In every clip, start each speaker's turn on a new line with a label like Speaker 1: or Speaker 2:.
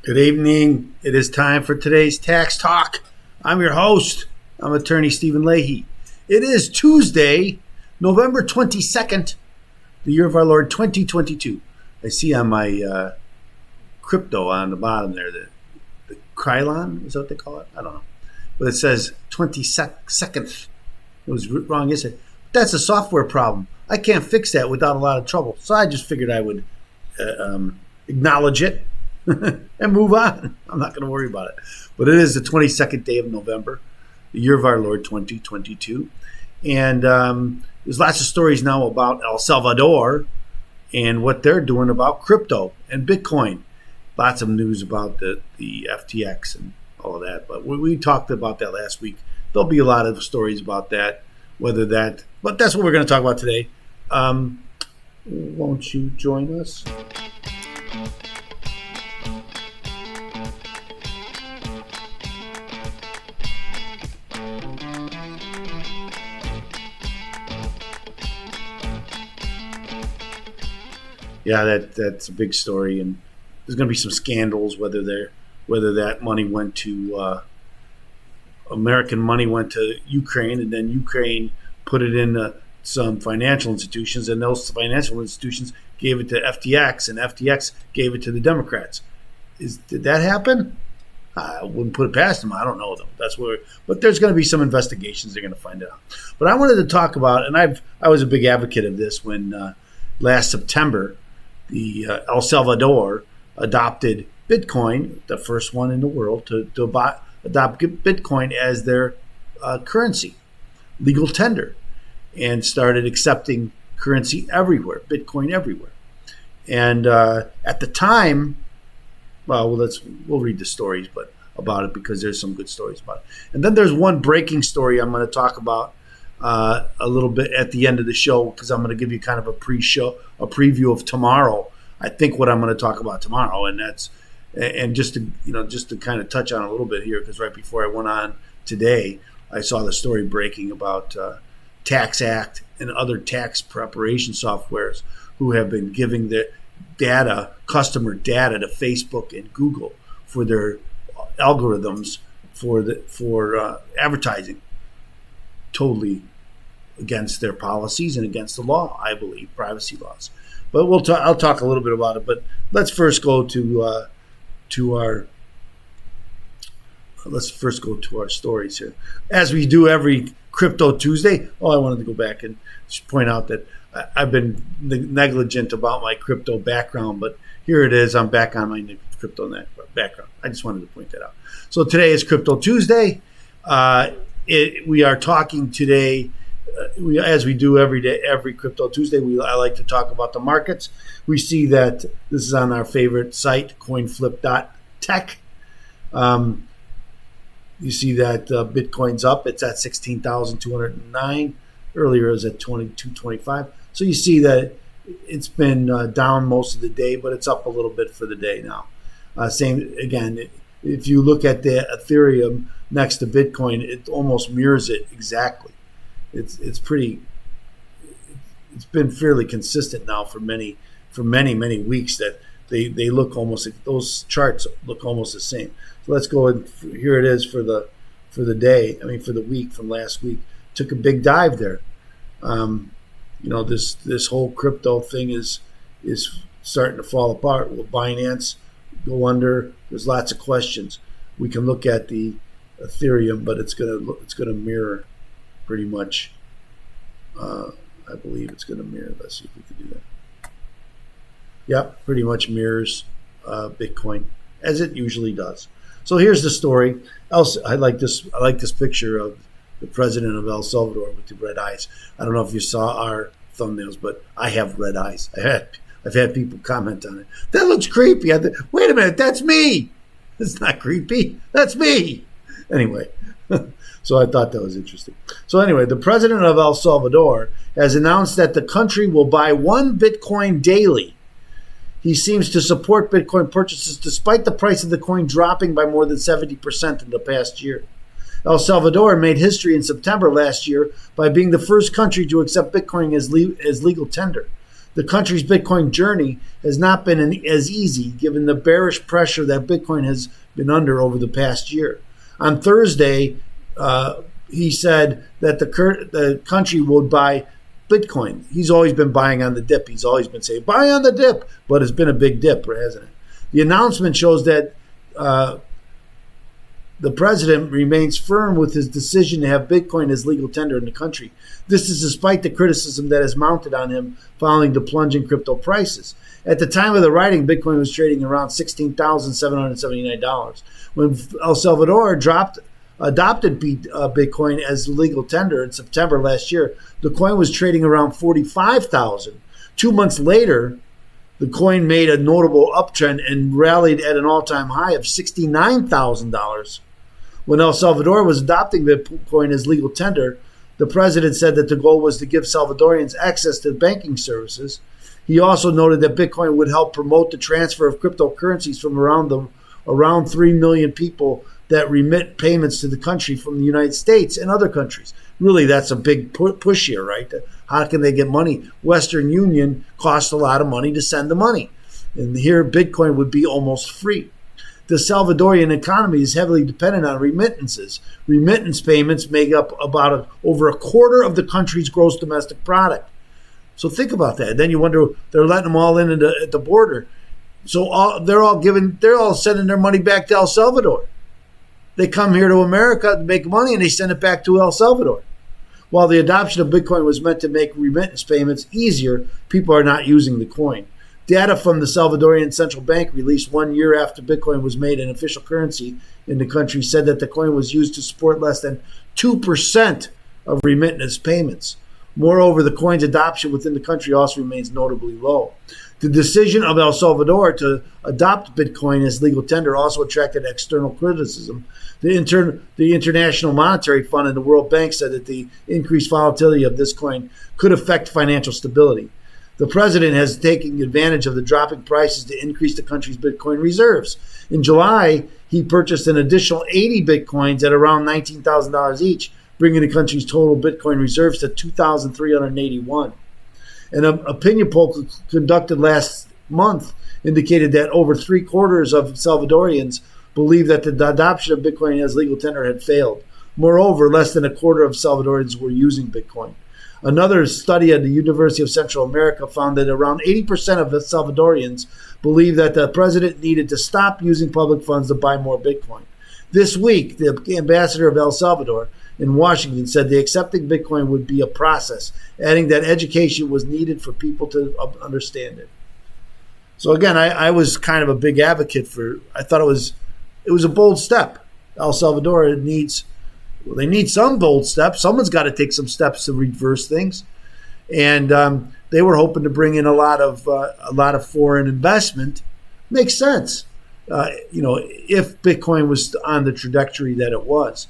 Speaker 1: Good evening. It is time for today's Tax Talk. I'm your host. I'm attorney Stephen Leahy. It is Tuesday, November 22nd, the year of our Lord 2022. I see on my crypto on the bottom there, the Krylon, is that what they call it? I don't know. But it says 22nd. It was wrong, isn't it? But that's a software problem. I can't fix that without a lot of trouble. So I just figured I would acknowledge it and move on. I'm not going to worry about it. But it is the 22nd day of November, the year of our Lord 2022. And there's lots of stories now about El Salvador and what they're doing about crypto and Bitcoin. Lots of news about the FTX and all of that. But we talked about that last week. There'll be a lot of stories about that, but that's what we're going to talk about today. Won't you join us? Yeah, that's a big story, and there's going to be some scandals whether that money went to American money went to Ukraine, and then Ukraine put it in some financial institutions, and those financial institutions gave it to FTX, and FTX gave it to the Democrats. Did that happen? I wouldn't put it past them. I don't know though. But there's going to be some investigations. They're going to find out. But I wanted to talk about, and I was a big advocate of this when last September, the El Salvador adopted Bitcoin, the first one in the world to adopt Bitcoin as their currency, legal tender, and started accepting currency everywhere, Bitcoin everywhere. And at the time, we'll read the stories about it because there's some good stories about it. And then there's one breaking story I'm going to talk about a little bit at the end of the show, because I'm going to give you kind of a preview of tomorrow. I think what I'm going to talk about tomorrow, and just to kind of touch on a little bit here, because right before I went on today, I saw the story breaking about Tax Act and other tax preparation softwares who have been giving their customer data to Facebook and Google for their algorithms for advertising. Totally against their policies and against the law, I believe, privacy laws. But I'll talk a little bit about it. But let's first go to our stories here, as we do every Crypto Tuesday. I wanted to go back and just point out that I've been negligent about my crypto background, but here it is. I'm back on my crypto background. I just wanted to point that out. So today is Crypto Tuesday. We are talking today, as we do every day, every Crypto Tuesday, I like to talk about the markets. We see that this is on our favorite site, coinflip.tech. You see that Bitcoin's up. It's at 16,209. Earlier it was at 2225. So you see that it's been down most of the day, but it's up a little bit for the day now. Same again, if you look at the Ethereum next to Bitcoin, it almost mirrors it exactly. It's been fairly consistent now for many weeks that they look almost, those charts look almost the same. So let's go, and here it is for the day. For the week from last week. Took a big dive there. This whole crypto thing is starting to fall apart. Will Binance go under? There's lots of questions. We can look at the Ethereum, but it's gonna mirror pretty much. I believe it's gonna mirror. Let's see if we can do that. Yep, pretty much mirrors Bitcoin, as it usually does. So here's the story. I like this picture of the president of El Salvador with the red eyes. I don't know if you saw our thumbnails, but I have red eyes. I've had people comment on it. That looks creepy. Wait a minute, that's me. It's not creepy. That's me. Anyway, so I thought that was interesting. So anyway, the president of El Salvador has announced that the country will buy 1 Bitcoin daily. He seems to support Bitcoin purchases despite the price of the coin dropping by more than 70% in the past year. El Salvador made history in September last year by being the first country to accept Bitcoin as legal tender. the country's Bitcoin journey has not been as easy given the bearish pressure that Bitcoin has been under over the past year. On Thursday, he said that the country would buy Bitcoin. He's always been buying on the dip. He's always been saying, buy on the dip, but it's been a big dip, hasn't it? The announcement shows that the president remains firm with his decision to have Bitcoin as legal tender in the country. This is despite the criticism that is mounted on him following the plunge in crypto prices. At the time of the writing, Bitcoin was trading around $16,779. When El Salvador adopted Bitcoin as legal tender in September last year, the coin was trading around $45,000. 2 months later, the coin made a notable uptrend and rallied at an all-time high of $69,000. When El Salvador was adopting Bitcoin as legal tender, the president said that the goal was to give Salvadorians access to banking services. He also noted that Bitcoin would help promote the transfer of cryptocurrencies from around 3 million people that remit payments to the country from the United States and other countries. Really, that's a big push here, right? How can they get money? Western Union costs a lot of money to send the money. And here, Bitcoin would be almost free. The Salvadorian economy is heavily dependent on remittances. Remittance payments make up about over a quarter of the country's gross domestic product. So think about that. Then you wonder, they're letting them all in at the border. So they're all sending their money back to El Salvador. They come here to America to make money and they send it back to El Salvador. While the adoption of Bitcoin was meant to make remittance payments easier, people are not using the coin. Data from the Salvadorian Central Bank released 1 year after Bitcoin was made an official currency in the country said that the coin was used to support less than 2% of remittance payments. Moreover, the coin's adoption within the country also remains notably low. The decision of El Salvador to adopt Bitcoin as legal tender also attracted external criticism. The International Monetary Fund and the World Bank said that the increased volatility of this coin could affect financial stability. The president has taken advantage of the dropping prices to increase the country's Bitcoin reserves. In July, he purchased an additional 80 Bitcoins at around $19,000 each, bringing the country's total Bitcoin reserves to 2,381. An opinion poll conducted last month indicated that over 3/4 of Salvadorians believe that the adoption of Bitcoin as legal tender had failed. Moreover, less than a quarter of Salvadorians were using Bitcoin. Another study at the University of Central America found that around 80% of the Salvadorians believe that the president needed to stop using public funds to buy more Bitcoin. This week, the ambassador of El Salvador in Washington said the accepting Bitcoin would be a process, adding that education was needed for people to understand it. So again, I was kind of a big advocate for. I thought it was a bold step. El Salvador needs some bold steps. Someone's got to take some steps to reverse things, and they were hoping to bring in a lot of foreign investment. Makes sense, if Bitcoin was on the trajectory that it was.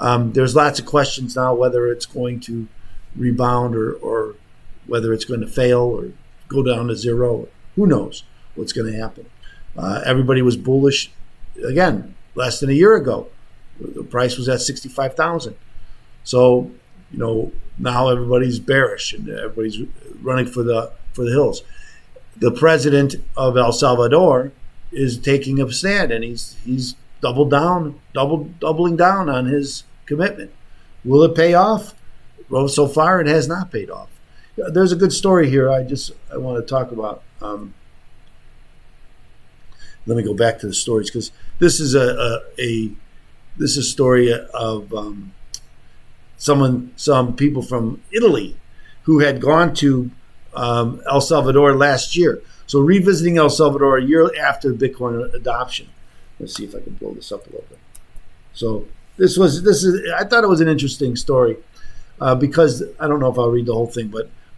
Speaker 1: There's lots of questions now whether it's going to rebound or whether it's going to fail or go down to zero. Who knows what's going to happen? Everybody was bullish again less than a year ago. The price was at 65,000. So now everybody's bearish and everybody's running for the hills. The president of El Salvador is taking a stand and he's doubling down on his commitment. Will it pay off? Well, so far it has not paid off. There's a good story here I want to talk about. Let me go back to the stories because this is a story of some people from Italy who had gone to El Salvador last year. So revisiting El Salvador a year after Bitcoin adoption. Let's see if I can blow this up a little bit. So this is I thought it was an interesting story because I don't know if I'll read the whole thing,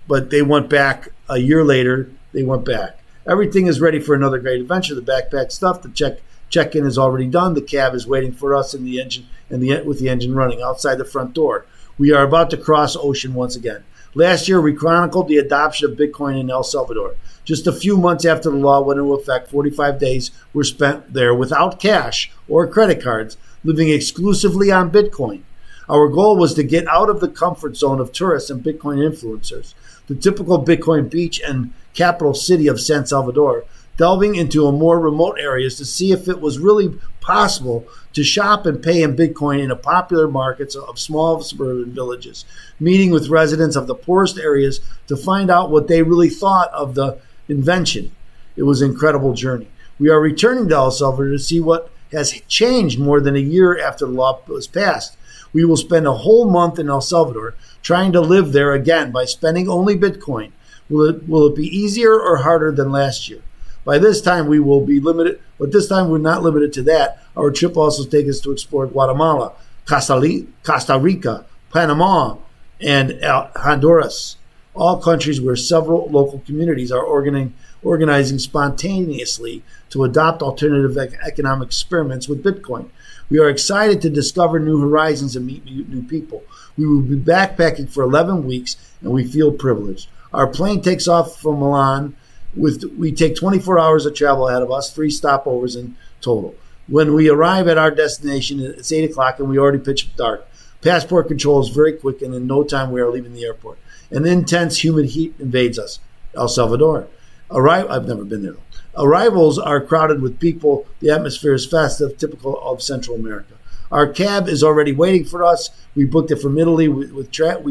Speaker 1: but they went back a year later. They went back. Everything is ready for another great adventure. The backpack stuff, the check-in is already done. The cab is waiting for us in the engine with the engine running outside the front door. We are about to cross ocean once again. Last year, we chronicled the adoption of Bitcoin in El Salvador. Just a few months after the law went into effect, 45 days were spent there without cash or credit cards, living exclusively on Bitcoin. Our goal was to get out of the comfort zone of tourists and Bitcoin influencers. The typical Bitcoin beach and capital city of San Salvador, delving into a more remote areas to see if it was really possible to shop and pay in Bitcoin in the popular markets of small suburban villages, meeting with residents of the poorest areas to find out what they really thought of the invention. It was an incredible journey. We are returning to El Salvador to see what has changed more than a year after the law was passed. We will spend a whole month in El Salvador trying to live there again by spending only Bitcoin. Will it be easier or harder than last year? By this time, we will be limited, but this time we're not limited to that. Our trip also takes us to explore Guatemala, Costa Rica, Panama, and Honduras, all countries where several local communities are organizing spontaneously to adopt alternative economic experiments with Bitcoin. We are excited to discover new horizons and meet new people. We will be backpacking for 11 weeks, and we feel privileged. Our plane takes off from Milan. We take 24 hours of travel ahead of us, 3 stopovers in total. When we arrive at our destination, it's 8 o'clock and we already pitch dark. Passport control is very quick, and in no time we are leaving the airport. An intense humid heat invades us. El Salvador. I've never been there. Arrivals are crowded with people. The atmosphere is festive, typical of Central America. Our cab is already waiting for us. We booked it from Italy. We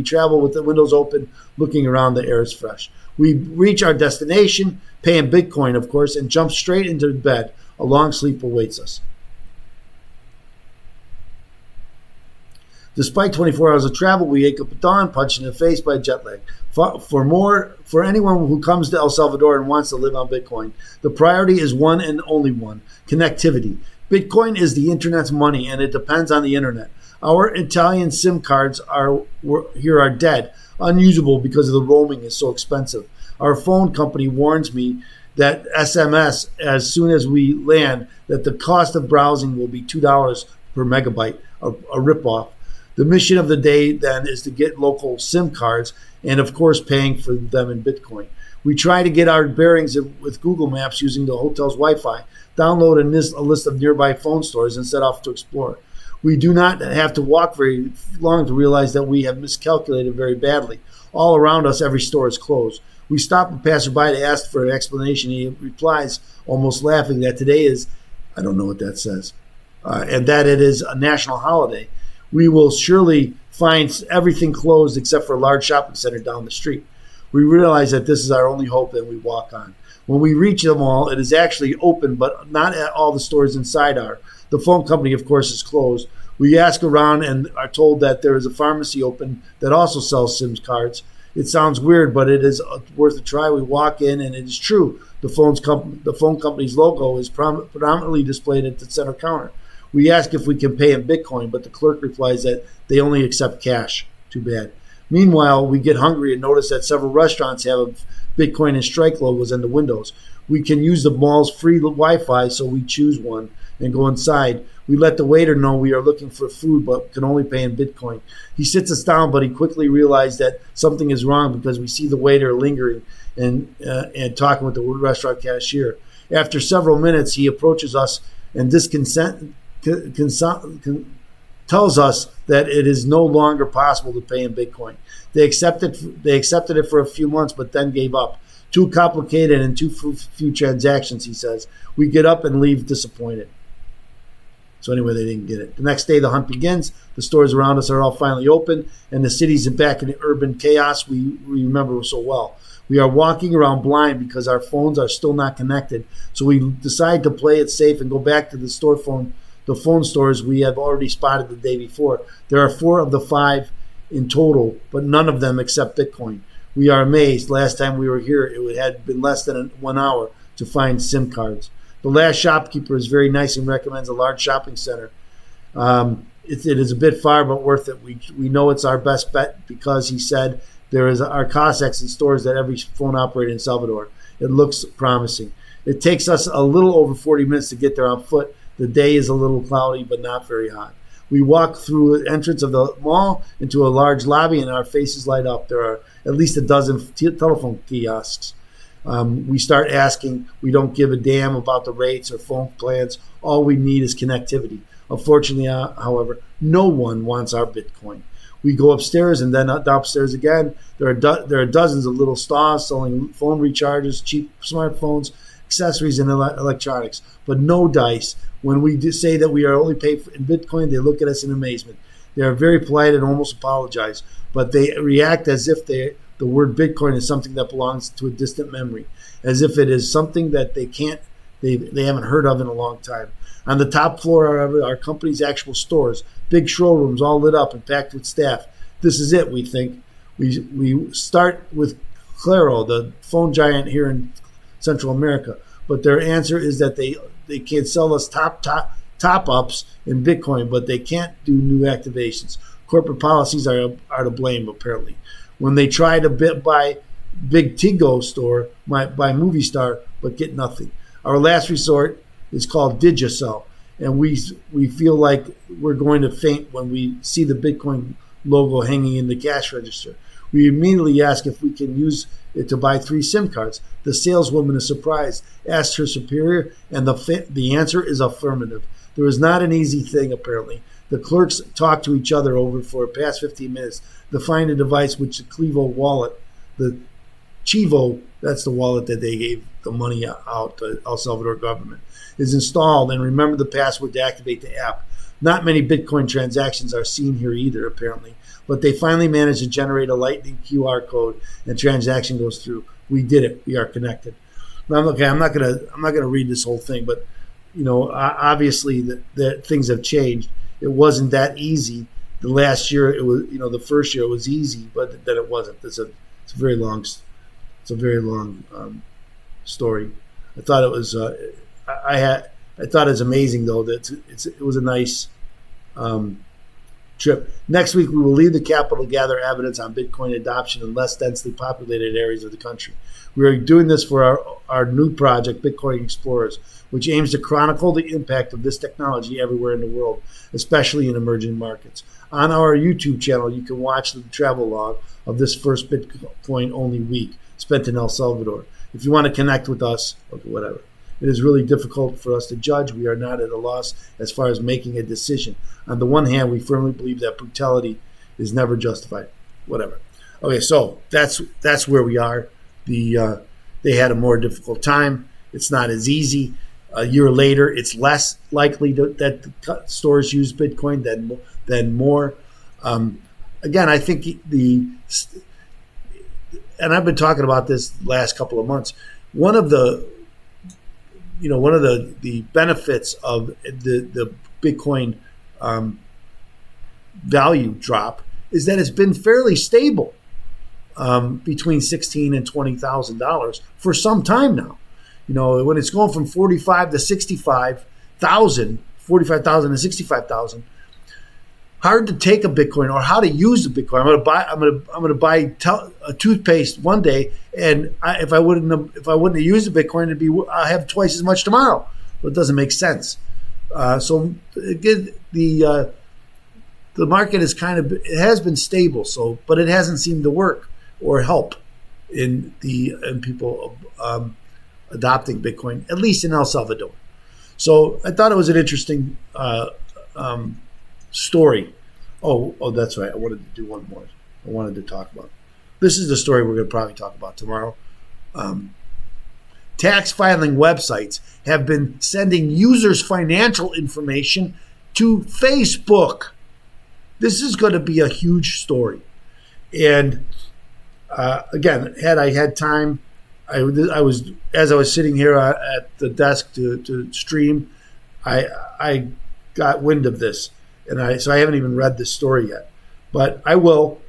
Speaker 1: travel with the windows open, looking around. The air is fresh. We reach our destination, pay in Bitcoin, of course, and jump straight into bed. A long sleep awaits us. Despite 24 hours of travel, we wake up at dawn, punched in the face by jet lag. For anyone who comes to El Salvador and wants to live on Bitcoin, the priority is one and only one: connectivity. Bitcoin is the internet's money, and it depends on the internet. Our Italian SIM cards are dead, unusable because the roaming is so expensive. Our phone company warns me that SMS, as soon as we land, that the cost of browsing will be $2 per megabyte, a ripoff. The mission of the day then is to get local SIM cards and, of course, paying for them in Bitcoin. We try to get our bearings with Google Maps using the hotel's Wi-Fi, download a list of nearby phone stores, and set off to explore. We do not have to walk very long to realize that we have miscalculated very badly. All around us, every store is closed. We stop a passerby to ask for an explanation. He replies, almost laughing, that today is, I don't know what that says, and that it is a national holiday. We will surely find everything closed except for a large shopping center down the street. We realize that this is our only hope, and we walk on. When we reach the mall, it is actually open, but not at all the stores inside are. The phone company, of course, is closed. We ask around and are told that there is a pharmacy open that also sells SIM cards. It sounds weird, but it is worth a try. We walk in, and it is true. The phone company's logo is predominantly displayed at the center counter. We ask if we can pay in Bitcoin, but the clerk replies that they only accept cash. Too bad. Meanwhile, we get hungry and notice that several restaurants have Bitcoin and Strike logos in the windows. We can use the mall's free Wi-Fi, so we choose one and go inside. We let the waiter know we are looking for food, but can only pay in Bitcoin. He sits us down, but he quickly realized that something is wrong because we see the waiter lingering and talking with the restaurant cashier. After several minutes, he approaches us and tells us that it is no longer possible to pay in Bitcoin. They accepted it for a few months, but then gave up. Too complicated and too few transactions, he says. We get up and leave disappointed. So anyway, they didn't get it. The next day, the hunt begins. The stores around us are all finally open, and the city's back in the urban chaos we remember so well. We are walking around blind because our phones are still not connected. So we decide to play it safe and go back to the phone stores we have already spotted the day before. There are 4 of the 5 in total, but none of them accept Bitcoin. We are amazed. Last time we were here, it had been less than 1 hour to find SIM cards. The last shopkeeper is very nice and recommends a large shopping center. It is a bit far, but worth it. We know it's our best bet because he said there are Cossacks in stores at every phone operator in Salvador. It looks promising. It takes us a little over 40 minutes to get there on foot. The day is a little cloudy, but not very hot. We walk through the entrance of the mall into a large lobby, and our faces light up. There are at least a dozen telephone kiosks. We start asking. We don't give a damn about the rates or phone plans. All we need is connectivity. Unfortunately, however, no one wants our Bitcoin. We go upstairs, and then downstairs again. There are dozens of little stores selling phone recharges, cheap smartphones, accessories, and electronics, but no dice. When we say that we are only paid in Bitcoin, they look at us in amazement. They are very polite and almost apologize, but they react as if the word Bitcoin is something that belongs to a distant memory, as if it is something that they haven't heard of in a long time. On the top floor are our company's actual stores, big showrooms all lit up and packed with staff. This is it, we think. We start with Claro, the phone giant here in Central America, but their answer is that they can sell us top-ups in Bitcoin, but they can't do new activations. Corporate policies are to blame, apparently. When they try to buy Big Tigo store, buy Movie Star, but get nothing. Our last resort is called Digicel, and we feel like we're going to faint when we see the Bitcoin logo hanging in the cash register. We immediately ask if we can use it to buy 3 SIM cards. The saleswoman is surprised, asked her superior, and the answer is affirmative. There is not an easy thing, apparently. The clerks talk to each other over for the past 15 minutes to find a device which the Chivo wallet, the Chivo, that's the wallet that they gave the money out to El Salvador government, is installed, and remember the password to activate the app. Not many Bitcoin transactions are seen here either, apparently, but they finally managed to generate a lightning QR code, and transaction goes through. We did it. We are connected. Now, okay, I'm not gonna read this whole thing, but obviously that things have changed. It wasn't that easy. The last year, it was, the first year it was easy, but then it wasn't. It's a very long story. I thought it was. I thought it was amazing, though, that it was a nice trip. Next week, we will leave the capital to gather evidence on Bitcoin adoption in less densely populated areas of the country. We are doing this for our new project, Bitcoin Explorers, which aims to chronicle the impact of this technology everywhere in the world, especially in emerging markets. On our YouTube channel, you can watch the travel log of this first Bitcoin-only week spent in El Salvador. If you want to connect with us, okay, whatever. It is really difficult for us to judge. We are not at a loss as far as making a decision. On the one hand, we firmly believe that brutality is never justified. Whatever. Okay, so that's where we are. They had a more difficult time. It's not as easy. A year later, it's less likely that the stores use Bitcoin than more. Again, I think and I've been talking about this last couple of months. One of the benefits of the Bitcoin value drop is that it's been fairly stable between $16,000 and $20,000 for some time now. When it's going from 45 to 65,000, 45,000 to 65,000, hard to take a Bitcoin or how to use the Bitcoin. I'm going to buy a toothpaste one day, and if I wouldn't have used the Bitcoin, I have twice as much tomorrow. Well, it doesn't make sense. So the market is it has been stable, but it hasn't seemed to work or help in people adopting Bitcoin, at least in El Salvador. So I thought it was an interesting story. Oh, that's right. I wanted to do one more. I wanted to talk about. This is the story we're going to probably talk about tomorrow. Tax filing websites have been sending users' financial information to Facebook. This is going to be a huge story. And again, had I had time, I was as I was sitting here at the desk to stream, I got wind of this, so I haven't even read this story yet, but I will.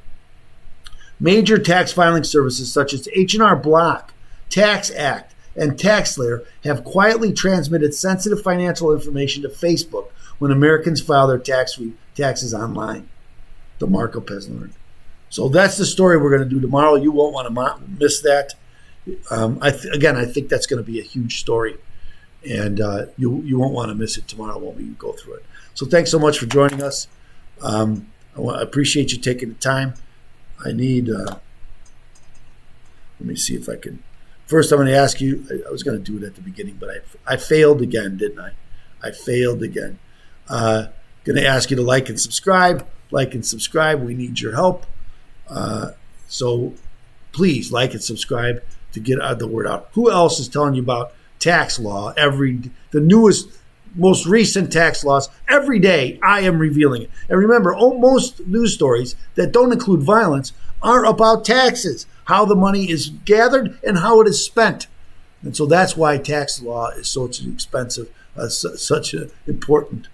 Speaker 1: Major tax filing services such as H&R Block, Tax Act, and TaxSlayer have quietly transmitted sensitive financial information to Facebook when Americans file their taxes online. The markup has learned. So that's the story we're going to do tomorrow. You won't want to miss that. I think that's going to be a huge story, and you won't want to miss it tomorrow when we go through it. So thanks so much for joining us. I appreciate you taking the time. I need. Let me see if I can. First, I'm going to ask you. I was going to do it at the beginning, but I failed again, didn't I? I failed again. Going to ask you to like and subscribe. Like and subscribe. We need your help. So please like and subscribe to get the word out. Who else is telling you about tax law? The newest, most recent tax laws. Every day I am revealing it. And remember, most news stories that don't include violence are about taxes, how the money is gathered and how it is spent. And so that's why tax law is such an expensive, such an important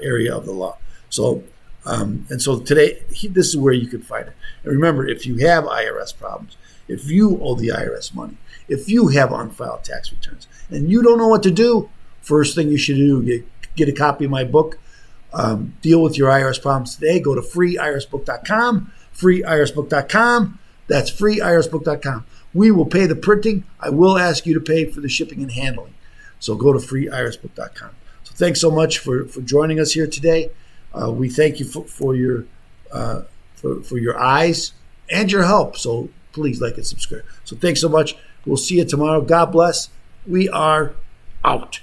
Speaker 1: area of the law. So, and so today, this is where you can find it. And remember, if you have IRS problems, if you owe the IRS money, if you have unfiled tax returns, and you don't know what to do, first thing you should do, get a copy of my book, Deal with Your IRS Problems Today. Go to freeirsbook.com, freeirsbook.com. That's freeirsbook.com. We will pay the printing. I will ask you to pay for the shipping and handling. So go to freeirsbook.com. So thanks so much for joining us here today. We thank you for your eyes and your help. So please like and subscribe. So thanks so much. We'll see you tomorrow. God bless. We are out.